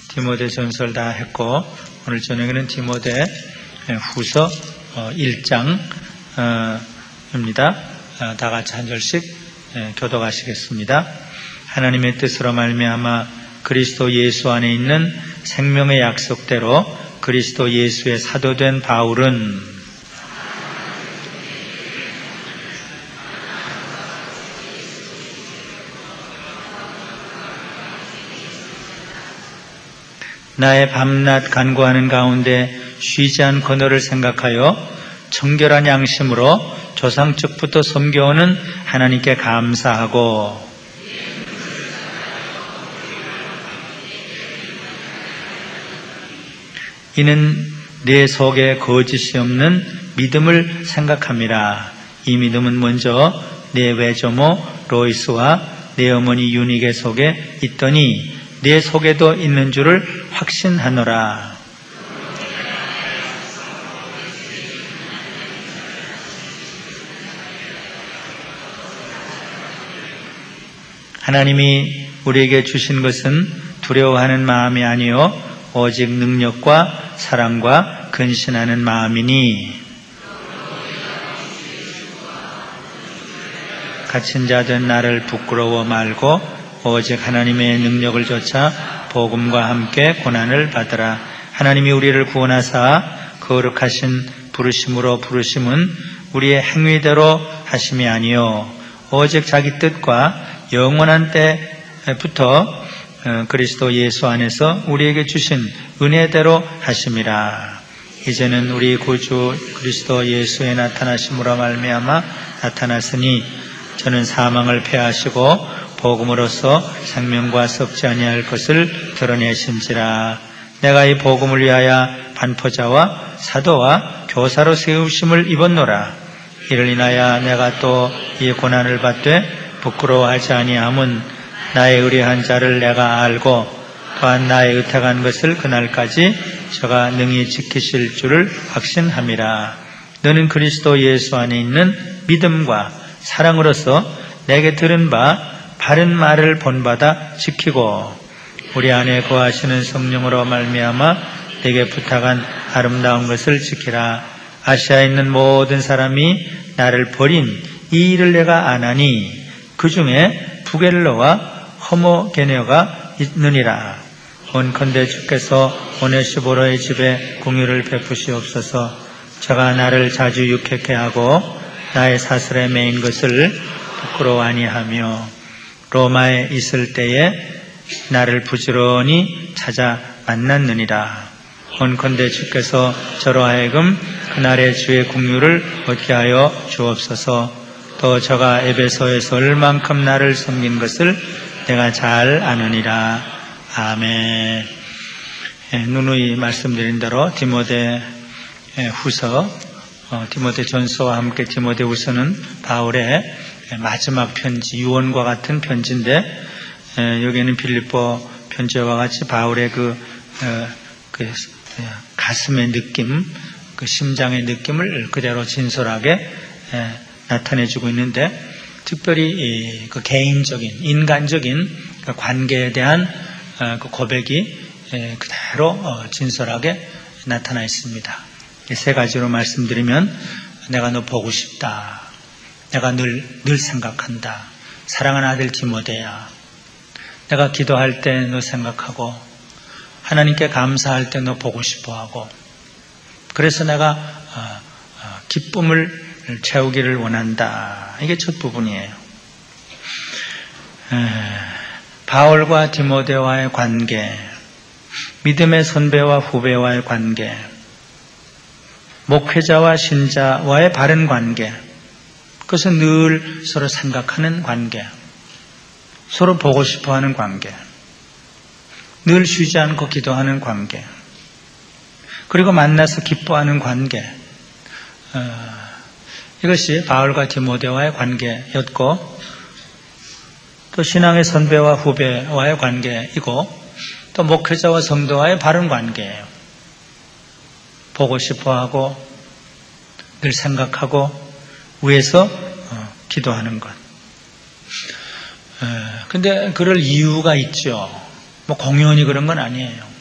디모데 전설 다 했고, 오늘 저녁에는 디모데 후서 1장입니다. 다 같이 한 절씩 교독하시겠습니다. 하나님의 뜻으로 말미암아 그리스도 예수 안에 있는 생명의 약속대로 그리스도 예수의 사도된 바울은 나의 밤낮 간구하는 가운데 쉬지 않고 너를 생각하여 청결한 양심으로 조상적부터 섬겨오는 하나님께 감사하고 이는 내 속에 거짓이 없는 믿음을 생각함이라. 이 믿음은 먼저 내 외조모 로이스와 내 어머니 유니게 속에 있더니 내 속에도 있는 줄을 확신하노라. 하나님이 우리에게 주신 것은 두려워하는 마음이 아니요 오직 능력과 사랑과 근신하는 마음이니 갇힌 자된 나를 부끄러워 말고 오직 하나님의 능력을 좇아 복음과 함께 고난을 받으라. 하나님이 우리를 구원하사 거룩하신 부르심으로 부르심은 우리의 행위대로 하심이 아니요 오직 자기 뜻과 영원한 때부터 그리스도 예수 안에서 우리에게 주신 은혜대로 하심이라. 이제는 우리 구주 그리스도 예수의 나타나심으로 말미암아 나타났으니 저는 사망을 패하시고 복음으로써 생명과 썩지 아니할 것을 드러내심지라. 내가 이 복음을 위하여 반포자와 사도와 교사로 세우심을 입었노라. 이를 인하여 내가 또 이 고난을 받되 부끄러워하지 아니함은 나의 의뢰한 자를 내가 알고 또한 나의 의탁한 것을 그날까지 저가 능히 지키실 줄을 확신함이라. 너는 그리스도 예수 안에 있는 믿음과 사랑으로서 내게 들은 바 바른 말을 본받아 지키고 우리 안에 거하시는 성령으로 말미암아 내게 부탁한 아름다운 것을 지키라. 아시아에 있는 모든 사람이 나를 버린 이 일을 내가 아나니 그 중에 부겔로와 허모게네어가 있느니라. 원컨대 주께서 오네시보로의 집에 공유를 베푸시옵소서. 저가 나를 자주 유쾌케 하고 나의 사슬에 매인 것을 부끄러워 아니하며 로마에 있을 때에 나를 부지런히 찾아 만났느니라. 원컨대 주께서 저로 하여금 그날의 주의 공유를 얻게 하여 주옵소서. 또 저가 에베소에서 얼만큼 나를 섬긴 것을 내가 잘 아느니라. 아멘. 누누이 말씀드린 대로 디모데 후서, 디모데 전서와 함께 디모데 후서는 바울의 마지막 편지, 유언과 같은 편지인데 여기에는 빌립보 편지와 같이 바울의 그 가슴의 느낌, 그 심장의 느낌을 그대로 진솔하게 나타내주고 있는데, 특별히 그 개인적인, 인간적인 그 관계에 대한 그 고백이 그대로 진솔하게 나타나 있습니다. 세 가지로 말씀드리면, 내가 너 보고 싶다. 내가 늘 생각한다. 사랑하는 아들 디모데야. 내가 기도할 때 너 생각하고, 하나님께 감사할 때 너 보고 싶어 하고, 그래서 내가 기쁨을 채우기를 원한다. 이게 첫 부분이에요. 바울과 디모데와의 관계, 믿음의 선배와 후배와의 관계, 목회자와 신자와의 바른 관계, 그것은 늘 서로 생각하는 관계, 서로 보고 싶어하는 관계, 늘 쉬지 않고 기도하는 관계, 그리고 만나서 기뻐하는 관계, 이것이 바울과 디모데와의 관계였고, 또 신앙의 선배와 후배와의 관계이고, 또 목회자와 성도와의 바른 관계예요. 보고 싶어하고 늘 생각하고 위해서 기도하는 것. 근데 그럴 이유가 있죠. 뭐 공연히 그런 건 아니에요.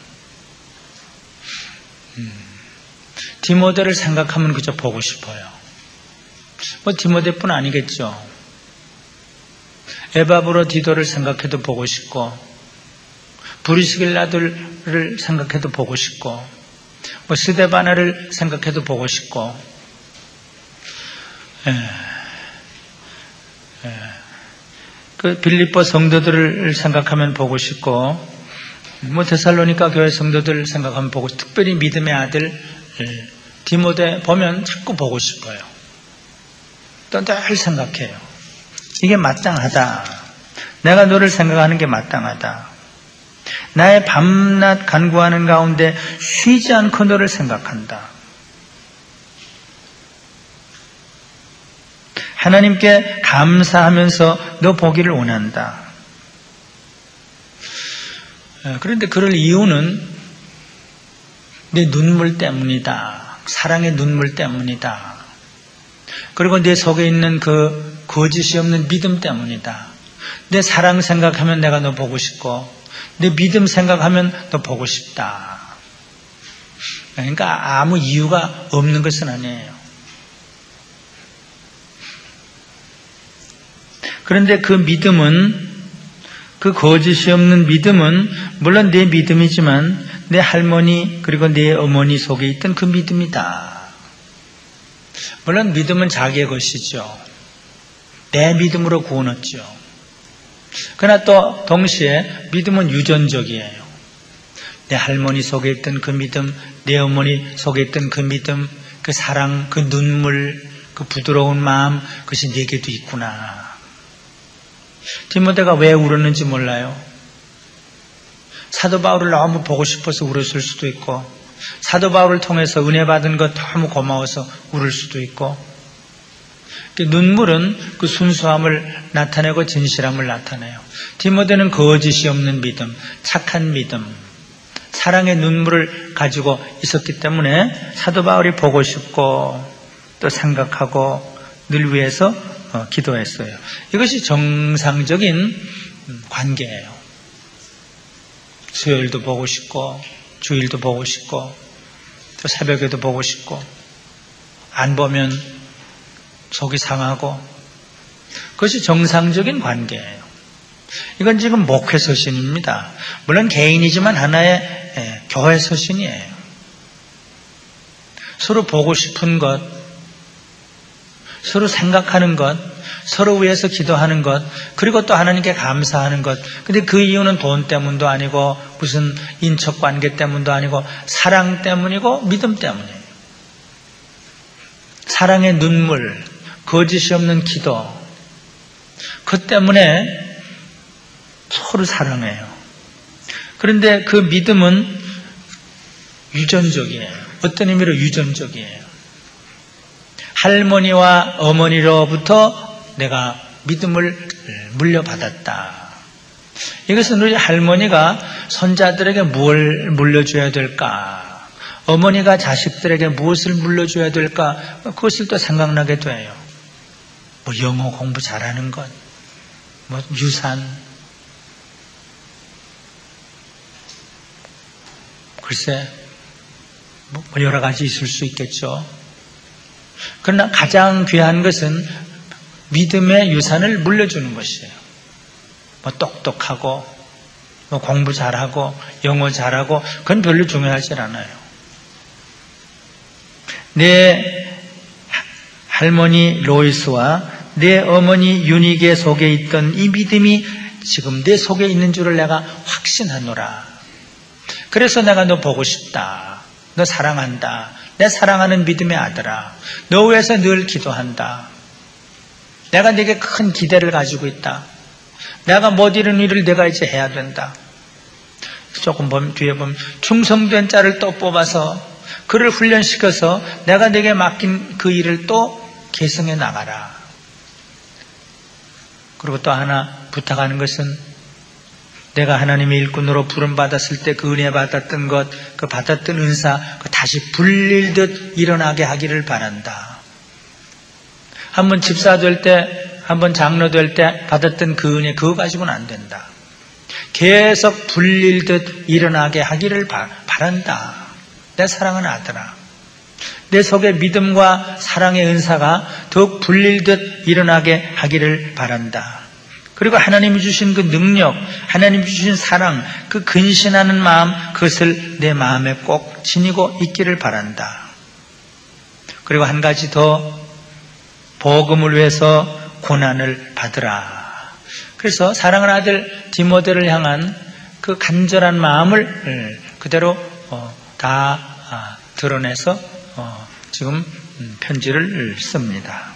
디모데를 생각하면 그저 보고 싶어요. 뭐 디모데뿐 아니겠죠. 에바브로디도를 생각해도 보고 싶고, 브리스길라들을 생각해도 보고 싶고, 뭐 스데바나를 생각해도 보고 싶고, 그 빌립보 성도들을 생각하면 보고 싶고, 뭐 데살로니가 교회 성도들 생각하면 보고, 특별히 믿음의 아들 디모데 보면 자꾸 보고 싶어요. 또 늘 생각해요. 이게 마땅하다. 내가 너를 생각하는 게 마땅하다. 나의 밤낮 간구하는 가운데 쉬지 않고 너를 생각한다. 하나님께 감사하면서 너 보기를 원한다. 그런데 그럴 이유는 내 눈물 때문이다. 사랑의 눈물 때문이다. 그리고 내 속에 있는 그 거짓이 없는 믿음 때문이다. 내 사랑 생각하면 내가 너 보고 싶고, 내 믿음 생각하면 너 보고 싶다. 그러니까 아무 이유가 없는 것은 아니에요. 그런데 그 믿음은, 그 거짓이 없는 믿음은 물론 내 믿음이지만 내 할머니 그리고 내 어머니 속에 있던 그 믿음이다. 물론 믿음은 자기의 것이죠. 내 믿음으로 구원 얻죠. 그러나 또 동시에 믿음은 유전적이에요. 내 할머니 속에 있던 그 믿음, 내 어머니 속에 있던 그 믿음, 그 사랑, 그 눈물, 그 부드러운 마음, 그것이 내게도 있구나. 디모데가 왜 울었는지 몰라요. 사도 바울을 너무 보고 싶어서 울었을 수도 있고, 사도 바울을 통해서 은혜 받은 것 너무 고마워서 울을 수도 있고, 눈물은 그 순수함을 나타내고 진실함을 나타내요. 디모데는 거짓이 없는 믿음, 착한 믿음, 사랑의 눈물을 가지고 있었기 때문에 사도 바울이 보고 싶고 또 생각하고 늘 위해서 기도했어요. 이것이 정상적인 관계예요. 수요일도 보고 싶고 주일도 보고 싶고 또 새벽에도 보고 싶고, 안 보면 속이 상하고, 그것이 정상적인 관계예요. 이건 지금 목회 서신입니다. 물론 개인이지만 하나의 교회 서신이에요. 서로 보고 싶은 것, 서로 생각하는 것, 서로 위해서 기도하는 것, 그리고 또 하나님께 감사하는 것. 근데 그 이유는 돈 때문도 아니고 무슨 인척관계 때문도 아니고 사랑 때문이고 믿음 때문이에요. 사랑의 눈물, 거짓이 없는 기도, 그 때문에 서로 사랑해요. 그런데 그 믿음은 유전적이에요. 어떤 의미로 유전적이에요. 할머니와 어머니로부터 내가 믿음을 물려받았다. 이것은 우리 할머니가 손자들에게 뭘 물려줘야 될까? 어머니가 자식들에게 무엇을 물려줘야 될까? 그것을 또 생각나게 돼요. 뭐 영어 공부 잘하는 것, 뭐 유산, 글쎄 뭐 여러 가지 있을 수 있겠죠. 그러나 가장 귀한 것은 믿음의 유산을 물려주는 것이에요. 뭐 똑똑하고 뭐 공부 잘하고 영어 잘하고 그건 별로 중요하지 않아요. 내 할머니 로이스와 내 어머니 유니게 속에 있던 이 믿음이 지금 내 속에 있는 줄을 내가 확신하노라. 그래서 내가 너 보고 싶다. 너 사랑한다. 내 사랑하는 믿음의 아들아. 너 위해서 늘 기도한다. 내가 네게 큰 기대를 가지고 있다. 내가 못 이룬 일을 내가 이제 해야 된다. 조금 뒤에 보면 충성된 자를 또 뽑아서 그를 훈련시켜서 내가 네게 맡긴 그 일을 또 계승해 나가라. 그리고 또 하나 부탁하는 것은 내가 하나님의 일꾼으로 부름받았을 때 그 은혜 받았던 것, 그 받았던 은사 다시 불릴듯 일어나게 하기를 바란다. 한번 집사 될 때, 한번 장로 될 때 받았던 그 은혜, 그거 가지고는 안 된다. 계속 불릴듯 일어나게 하기를 바란다. 내 사랑하는 아들아, 내 속에 믿음과 사랑의 은사가 더욱 불릴듯 일어나게 하기를 바란다. 그리고 하나님이 주신 그 능력, 하나님이 주신 사랑, 그 근신하는 마음, 그것을 내 마음에 꼭 지니고 있기를 바란다. 그리고 한 가지 더, 복음을 위해서 고난을 받으라. 그래서 사랑하는 아들 디모데를 향한 그 간절한 마음을 그대로 다 드러내서 지금 편지를 씁니다.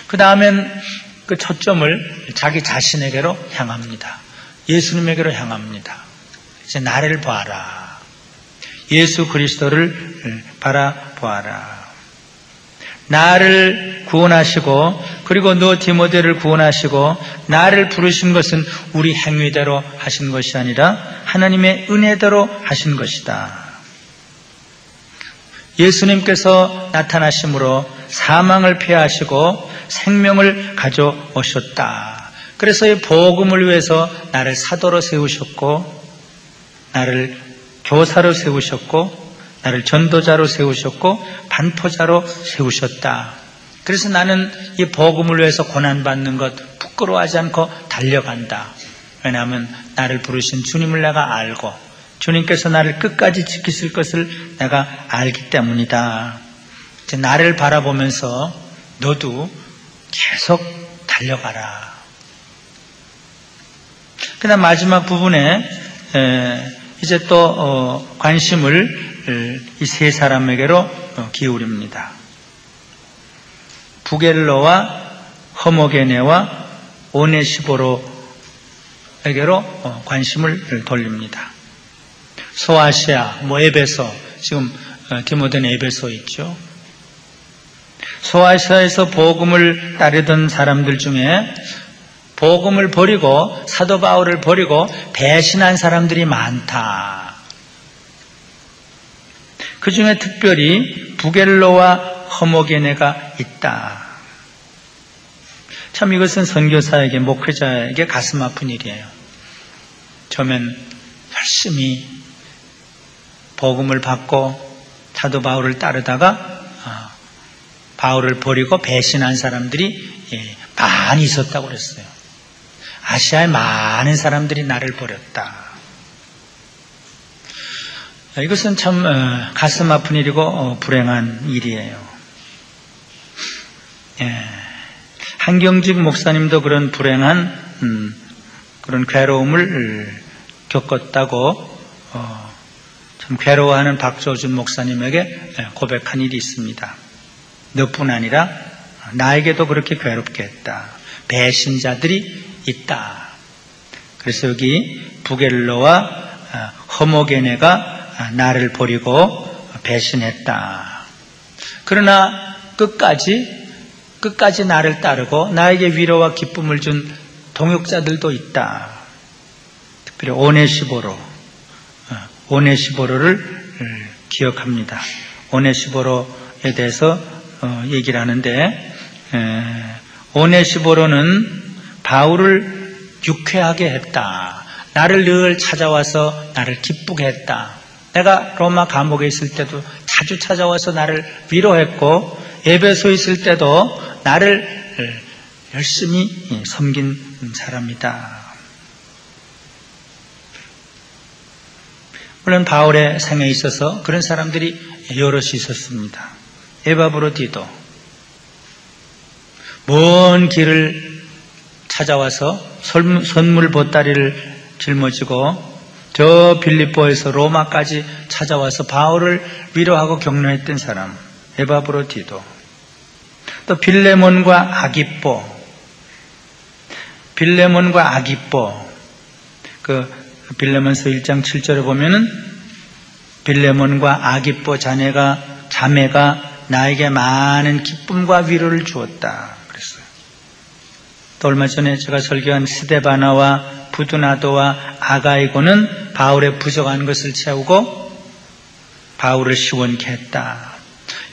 그 다음엔 그 초점을 자기 자신에게로 향합니다. 예수님에게로 향합니다. 이제 나를 봐라. 예수 그리스도를 바라보아라. 나를 구원하시고 그리고 너 디모데를 구원하시고 나를 부르신 것은 우리 행위대로 하신 것이 아니라 하나님의 은혜대로 하신 것이다. 예수님께서 나타나심으로 사망을 피하시고 생명을 가져오셨다. 그래서 이 복음을 위해서 나를 사도로 세우셨고 나를 교사로 세우셨고 나를 전도자로 세우셨고 반포자로 세우셨다. 그래서 나는 이 복음을 위해서 고난받는 것 부끄러워하지 않고 달려간다. 왜냐하면 나를 부르신 주님을 내가 알고 주님께서 나를 끝까지 지키실 것을 내가 알기 때문이다. 이제 나를 바라보면서 너도 계속 달려가라. 그 다음 마지막 부분에 이제 또 관심을 이 세 사람에게로 기울입니다. 부겔로와 허모게네와 오네시보로에게로 관심을 돌립니다. 소아시아, 에베소, 지금 디모데는 에베소에 있죠. 소아시아에서 복음을 따르던 사람들 중에 복음을 버리고 사도 바울을 버리고 배신한 사람들이 많다. 그 중에 특별히 부겔로와 허모게네가 있다. 참 이것은 선교사에게, 목회자에게 가슴 아픈 일이에요. 처음엔 열심히 복음을 받고 사도 바울을 따르다가 바울을 버리고 배신한 사람들이 많이 있었다고 그랬어요. 아시아에 많은 사람들이 나를 버렸다. 이것은 참 가슴 아픈 일이고 불행한 일이에요. 한경직 목사님도 그런 불행한 그런 괴로움을 겪었다고 참 괴로워하는 박조준 목사님에게 고백한 일이 있습니다. 너뿐 아니라 나에게도 그렇게 괴롭게 했다. 배신자들이 있다. 그래서 여기 부겔로와 허모게네가 나를 버리고 배신했다. 그러나 끝까지 나를 따르고 나에게 위로와 기쁨을 준 동역자들도 있다. 특별히 오네시보로를 기억합니다. 오네시보로에 대해서 얘기를 하는데 오네시보로는 바울을 유쾌하게 했다. 나를 늘 찾아와서 나를 기쁘게 했다. 내가 로마 감옥에 있을 때도 자주 찾아와서 나를 위로했고 에베소에 있을 때도 나를 열심히 섬긴 사람이다. 물론 바울의 생에 있어서 그런 사람들이 여럿이 있었습니다. 에바브로디도 먼 길을 찾아와서 선물 보따리를 짊어지고 저 빌립보에서 로마까지 찾아와서 바울을 위로하고 격려했던 사람 에바브로디도, 또 빌레몬과 아기뽀, 그 빌레몬서 1장 7절에 보면은 빌레몬과 아기뽀 자매가 나에게 많은 기쁨과 위로를 주었다 그랬어요. 또 얼마 전에 제가 설교한 스데바나와 부두나도와 아가이고는 바울의 부족한 것을 채우고 바울을 시원케 했다.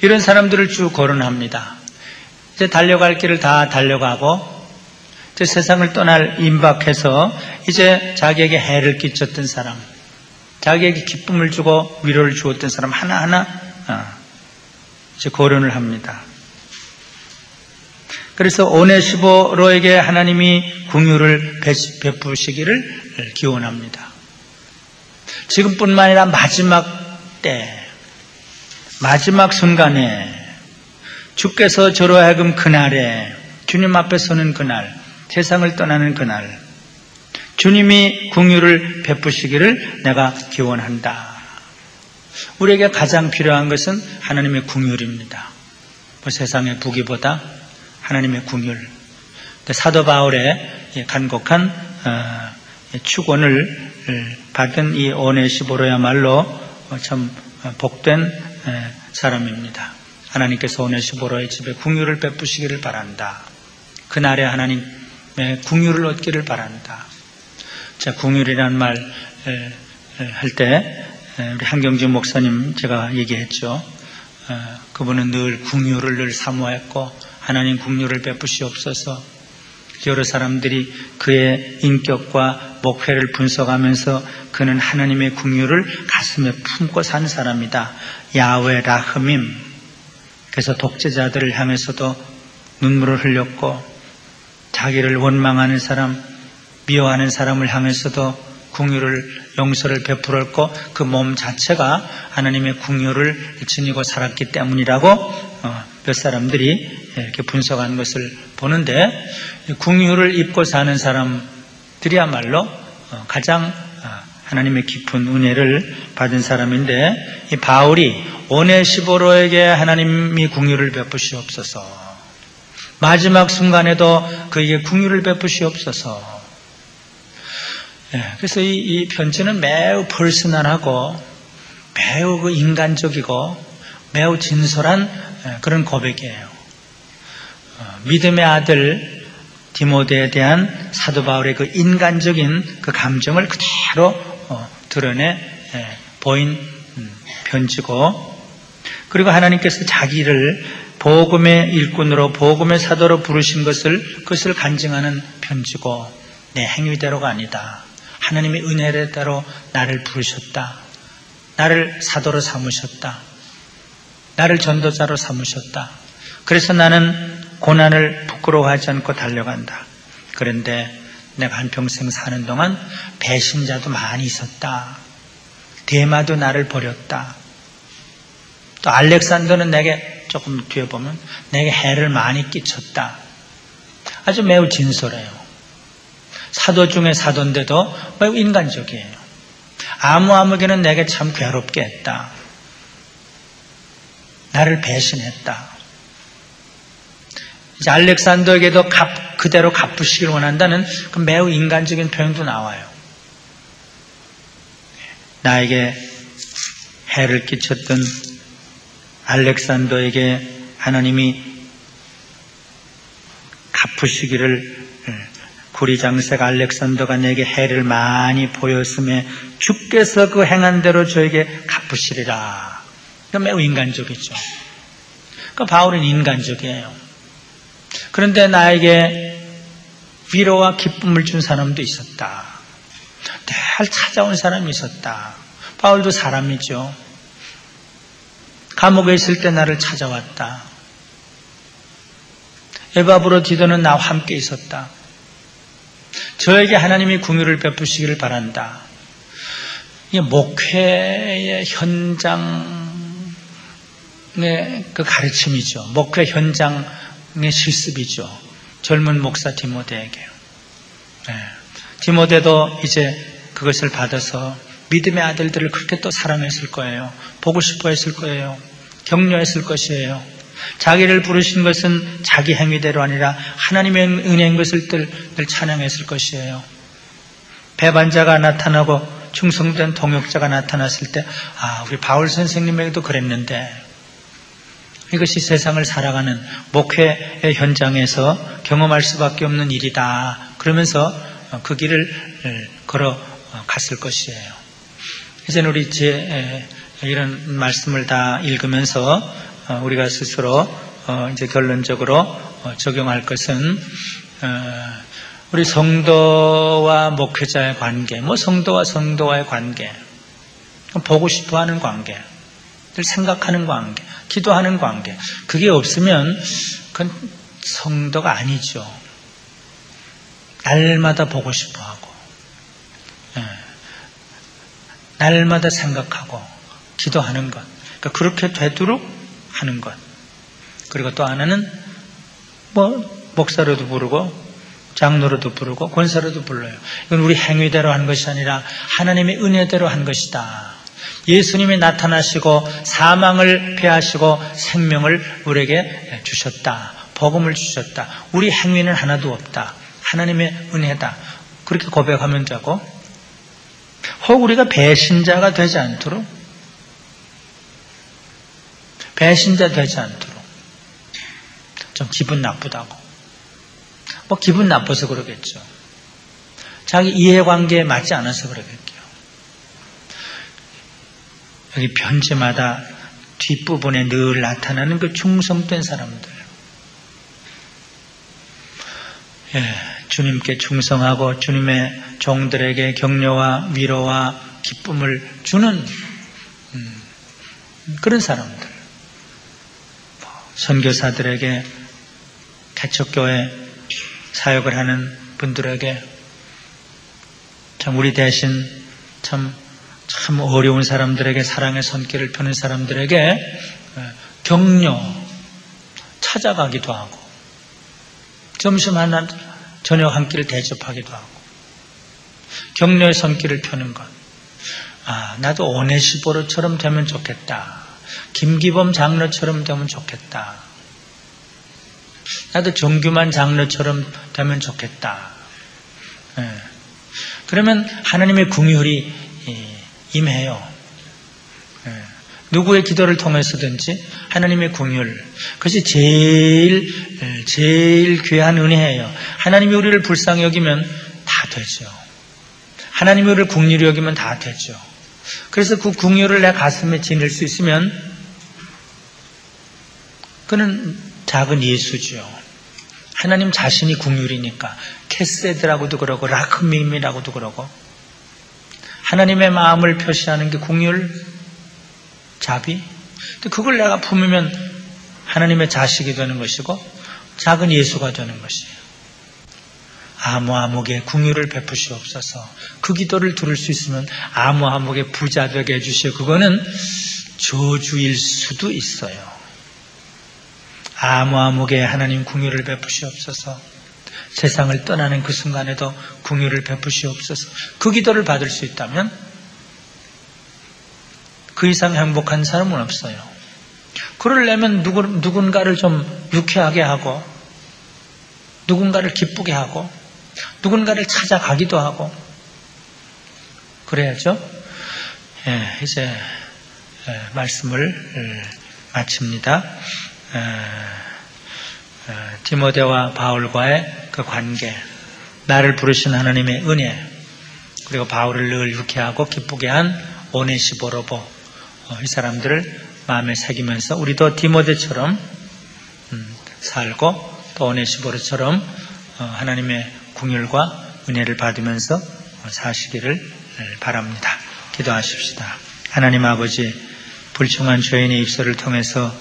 이런 사람들을 쭉 거론합니다. 이제 달려갈 길을 다 달려가고 또 세상을 떠날 임박해서 이제 자기에게 해를 끼쳤던 사람, 자기에게 기쁨을 주고 위로를 주었던 사람 하나하나 이제 거론을 합니다. 그래서 오네시보로에게 하나님이 긍휼을 베푸시기를 기원합니다. 지금뿐만 아니라 마지막 때, 마지막 순간에 주께서 저로 하여금 그날에 주님 앞에 서는 그날, 세상을 떠나는 그날 주님이 긍휼을 베푸시기를 내가 기원한다. 우리에게 가장 필요한 것은 하나님의 긍휼입니다. 세상의 부귀보다 하나님의 긍휼. 사도 바울의 간곡한 축원을 받은 이 오네시보로야말로 참 복된 사람입니다. 하나님께서 오네시보로의 집에 긍휼을 베푸시기를 바란다. 그날에 하나님의 긍휼을 얻기를 바란다. 자, 긍휼이라는 말 할 때 우리 한경진 목사님 제가 얘기했죠. 그분은 늘 긍휼을 늘 사모했고 하나님 긍휼을 베푸시옵소서. 여러 사람들이 그의 인격과 목회를 분석하면서 그는 하나님의 긍휼을 가슴에 품고 산 사람이다. 야훼 라흐밈. 그래서 독재자들을 향해서도 눈물을 흘렸고 자기를 원망하는 사람, 미워하는 사람을 향해서도 긍휼을 용서를 베풀었고 그 몸 자체가 하나님의 긍휼을 지니고 살았기 때문이라고 몇 사람들이 이렇게 분석한 것을 보는데 긍휼을 입고 사는 사람들이야말로 가장 하나님의 깊은 은혜를 받은 사람인데 이 바울이 오네시보로에게 하나님이 긍휼을 베푸시옵소서. 마지막 순간에도 그에게 긍휼을 베푸시옵소서. 그래서 이 편지는 매우 퍼스널하고 매우 인간적이고 매우 진솔한 그런 고백이에요. 믿음의 아들 디모데에 대한 사도 바울의 그 인간적인 그 감정을 그대로 드러내 보인 편지고, 그리고 하나님께서 자기를 복음의 일꾼으로 복음의 사도로 부르신 그것을 간증하는 편지고, 내 행위대로가 아니다. 하나님의 은혜대로 나를 부르셨다. 나를 사도로 삼으셨다. 나를 전도자로 삼으셨다. 그래서 나는 고난을 부끄러워하지 않고 달려간다. 그런데 내가 한평생 사는 동안 배신자도 많이 있었다. 데마도 나를 버렸다. 또 알렉산더는 내게 조금 뒤에 보면 내게 해를 많이 끼쳤다. 아주 매우 진솔해요. 사도 중에 사도인데도 매우 인간적이에요. 아무에게는 내게 참 괴롭게 했다. 나를 배신했다. 이제 알렉산더에게도 그대로 갚으시길 원한다는 그 매우 인간적인 표현도 나와요. 나에게 해를 끼쳤던 알렉산더에게 하나님이 갚으시기를, 구리장색 알렉산더가 내게 해를 많이 보였음에 주께서 그 행한 대로 저에게 갚으시리라. 매우 인간적이죠. 그러니까 바울은 인간적이에요. 그런데 나에게 위로와 기쁨을 준 사람도 있었다. 늘 찾아온 사람이 있었다. 바울도 사람이죠. 감옥에 있을 때 나를 찾아왔다. 에바브로디도는 나와 함께 있었다. 저에게 하나님이 긍휼을 베푸시기를 바란다. 이게 목회의 현장의 그 가르침이죠. 목회 현장의 실습이죠. 젊은 목사 디모데에게. 디모데도 이제 그것을 받아서 믿음의 아들들을 그렇게 또 사랑했을 거예요. 보고 싶어 했을 거예요. 격려했을 것이에요. 자기를 부르신 것은 자기 행위대로 아니라 하나님의 은혜인 것을 늘 찬양했을 것이에요. 배반자가 나타나고 충성된 동역자가 나타났을 때, 우리 바울 선생님에게도 그랬는데, 이것이 세상을 살아가는 목회의 현장에서 경험할 수밖에 없는 일이다. 그러면서 그 길을 걸어갔을 것이에요. 이제는 우리 이런 말씀을 다 읽으면서 우리가 스스로 이제 결론적으로 적용할 것은 우리 성도와 목회자의 관계, 성도와 성도와의 관계, 보고 싶어하는 관계, 늘 생각하는 관계, 기도하는 관계, 그게 없으면 그건 성도가 아니죠. 날마다 보고 싶어하고, 날마다 생각하고 기도하는 것, 그러니까 그렇게 되도록 하는 것. 그리고 또 하나는 목사로도 부르고 장로로도 부르고 권사로도 불러요. 이건 우리 행위대로 한 것이 아니라 하나님의 은혜대로 한 것이다. 예수님이 나타나시고 사망을 패하시고 생명을 우리에게 주셨다. 복음을 주셨다. 우리 행위는 하나도 없다. 하나님의 은혜다. 그렇게 고백하면 되고, 혹 우리가 배신자가 되지 않도록, 배신자 되지 않도록, 좀 기분 나쁘다고. 기분 나빠서 그러겠죠. 자기 이해관계에 맞지 않아서 그러겠죠. 여기 편지마다 뒷부분에 늘 나타나는 그 충성된 사람들. 주님께 충성하고 주님의 종들에게 격려와 위로와 기쁨을 주는 그런 사람들. 선교사들에게, 개척교회 사역을 하는 분들에게, 참 우리 대신 참 어려운 사람들에게, 사랑의 손길을 펴는 사람들에게 격려, 찾아가기도 하고, 점심 하나, 저녁 한 끼를 대접하기도 하고, 격려의 손길을 펴는 것. 나도 오네시보로처럼 되면 좋겠다. 김기범 장로처럼 되면 좋겠다. 나도 정규만 장로처럼 되면 좋겠다. 그러면 하나님의 긍휼이 임해요. 누구의 기도를 통해서든지 하나님의 긍휼, 그것이 제일 귀한 은혜예요. 하나님이 우리를 불쌍히 여기면 다 되죠. 하나님이 우리를 긍휼히 여기면 다 되죠. 그래서 그 긍휼을 내 가슴에 지닐 수 있으면 그는 작은 예수죠. 하나님 자신이 긍휼이니까. 캐세드라고도 그러고 라크밈이라고도 그러고, 하나님의 마음을 표시하는 게 긍휼, 자비. 그걸 내가 품으면 하나님의 자식이 되는 것이고 작은 예수가 되는 것이에요. 아무에게 긍휼을 베푸시옵소서. 그 기도를 들을 수 있으면 아무에게 부자 되게 해주시오. 그거는 저주일 수도 있어요. 아무에게 하나님 긍휼을 베푸시옵소서. 세상을 떠나는 그 순간에도 긍휼을 베푸시옵소서. 그 기도를 받을 수 있다면 그 이상 행복한 사람은 없어요. 그러려면 누군가를 좀 유쾌하게 하고, 누군가를 기쁘게 하고, 누군가를 찾아가기도 하고 그래야죠. 이제 말씀을 마칩니다. 디모데와 바울과의 그 관계, 나를 부르신 하나님의 은혜, 그리고 바울을 늘 유쾌하고 기쁘게 한 오네시보로보, 이 사람들을 마음에 새기면서 우리도 디모데처럼 살고 또 오네시보로처럼 하나님의 긍휼과 은혜를 받으면서 사시기를 바랍니다. 기도하십시다. 하나님 아버지, 불충한 죄인의 입술을 통해서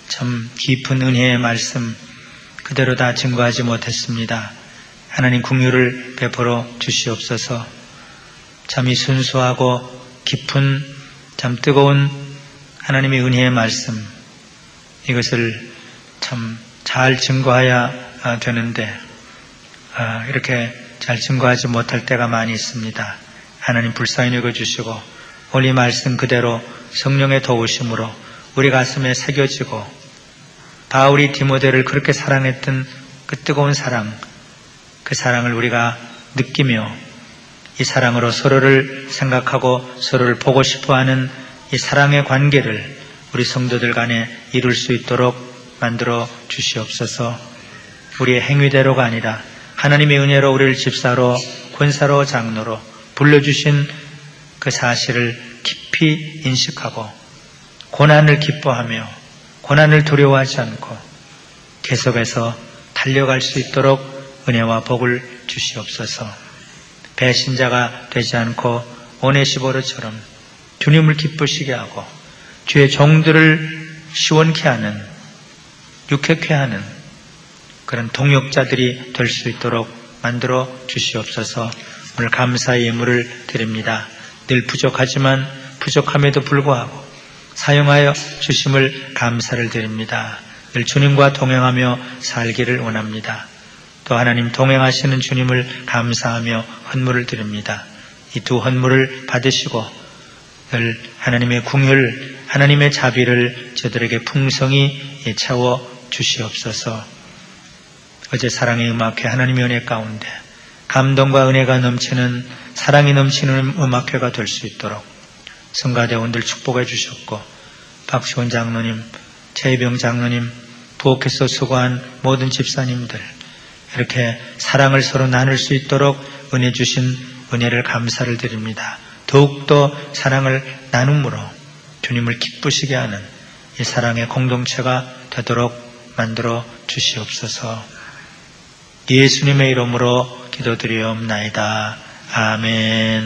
참 깊은 은혜의 말씀 그대로 다 증거하지 못했습니다. 하나님 긍휼을 베풀어 주시옵소서. 참 이 순수하고 깊은 참 뜨거운 하나님의 은혜의 말씀, 이것을 참 잘 증거해야 되는데 이렇게 잘 증거하지 못할 때가 많이 있습니다. 하나님 불쌍히 여겨주시고 오늘 이 말씀 그대로 성령의 도우심으로 우리 가슴에 새겨지고, 바울이 디모데를 그렇게 사랑했던 그 뜨거운 사랑, 그 사랑을 우리가 느끼며 이 사랑으로 서로를 생각하고 서로를 보고 싶어하는 이 사랑의 관계를 우리 성도들 간에 이룰 수 있도록 만들어 주시옵소서. 우리의 행위대로가 아니라 하나님의 은혜로 우리를 집사로, 권사로, 장로로 불러주신 그 사실을 깊이 인식하고 고난을 기뻐하며 고난을 두려워하지 않고 계속해서 달려갈 수 있도록 은혜와 복을 주시옵소서. 배신자가 되지 않고 오네시보르처럼 주님을 기쁘시게 하고 주의 종들을 시원케 하는, 유쾌케 하는 그런 동역자들이 될 수 있도록 만들어 주시옵소서. 오늘 감사의 예물을 드립니다. 늘 부족하지만 부족함에도 불구하고 사용하여 주심을 감사를 드립니다. 늘 주님과 동행하며 살기를 원합니다. 또 하나님 동행하시는 주님을 감사하며 헌물을 드립니다. 이 두 헌물을 받으시고 늘 하나님의 궁율, 하나님의 자비를 저들에게 풍성히 채워 주시옵소서. 어제 사랑의 음악회 하나님의 은혜 가운데 감동과 은혜가 넘치는, 사랑이 넘치는 음악회가 될 수 있도록 성가대원들 축복해 주셨고, 박시원 장로님, 최희병 장로님, 부엌에서 수고한 모든 집사님들, 이렇게 사랑을 서로 나눌 수 있도록 은혜 주신 은혜를 감사를 드립니다. 더욱더 사랑을 나눔으로 주님을 기쁘시게 하는 이 사랑의 공동체가 되도록 만들어 주시옵소서. 예수님의 이름으로 기도드리옵나이다. 아멘.